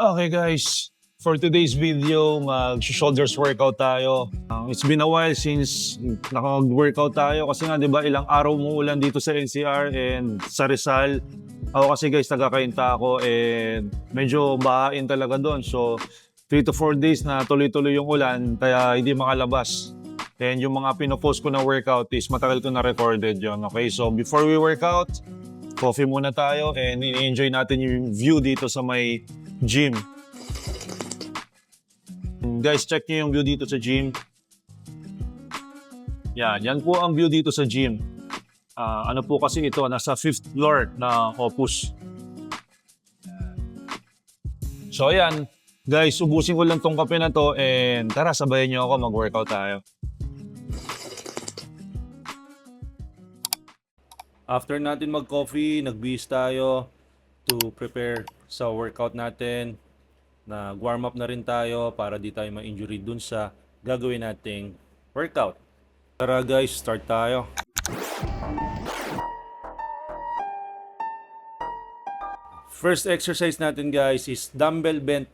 Okay guys, for today's video, mag-shoulders workout tayo. It's been a while since naka-workout tayo kasi nga 'di ba ilang araw umuulan dito sa NCR and sa Rizal. Ako kasi guys taga-Cainta ako and medyo bahain talaga doon. So 3 to 4 days na tuloy-tuloy yung ulan kaya hindi makalabas. And yung mga pinopost ko na workout is matagal ko na recorded yon. Okay, so before we workout, coffee muna tayo and i-enjoy natin yung view dito sa may gym. Guys, check nyo yung view dito sa gym. Yan po ang view dito sa gym. Ano po kasi ito, nasa 5th floor na Opus. So ayan, guys, ubusin ko lang tong kape na to and tara, sabayan nyo ako, mag-workout tayo. After natin mag-coffee, nag-bihis tayo to prepare sa workout natin. Nag-warm up na rin tayo para di tayo ma-injury dun sa gagawin nating workout. Tara guys, start tayo. First exercise natin guys is dumbbell bent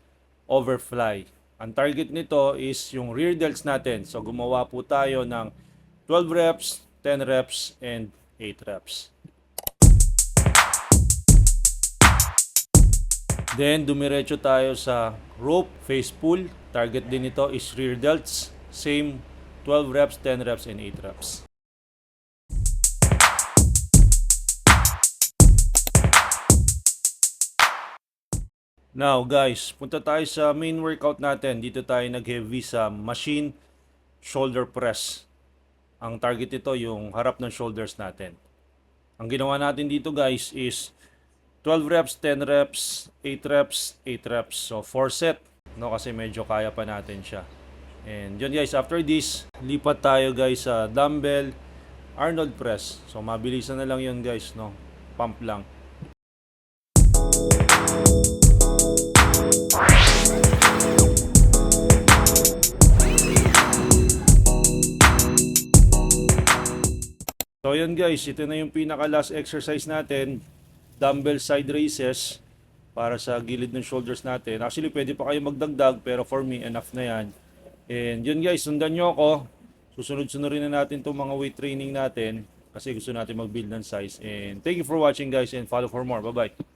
over fly. Ang target nito is yung rear delts natin. So gumawa po tayo ng 12 reps, 10 reps, and 8 reps. Then, dumiretso tayo sa rope face pull. Target din ito is rear delts. Same 12 reps, 10 reps, and 8 reps. Now guys, punta tayo sa main workout natin. Dito tayo nag-heavy sa machine shoulder press. Ang target ito yung harap ng shoulders natin. Ang ginawa natin dito guys is 12 reps, 10 reps, 8 reps, 8 reps. So 4 set, no, kasi medyo kaya pa natin siya. And yun guys, after this, lipat tayo guys sa dumbbell Arnold press. So mabilisan na lang yun guys, no. Pump lang. So yun guys, ito na yung pinaka last exercise natin. Dumbbell side raises para sa gilid ng shoulders natin. Actually, pwede pa kayo magdagdag pero for me, enough na yan. And yun guys, sundan nyo ako. Susunod-sunurin na natin itong mga weight training natin kasi gusto natin mag-build ng size. And thank you for watching guys and follow for more. Bye-bye.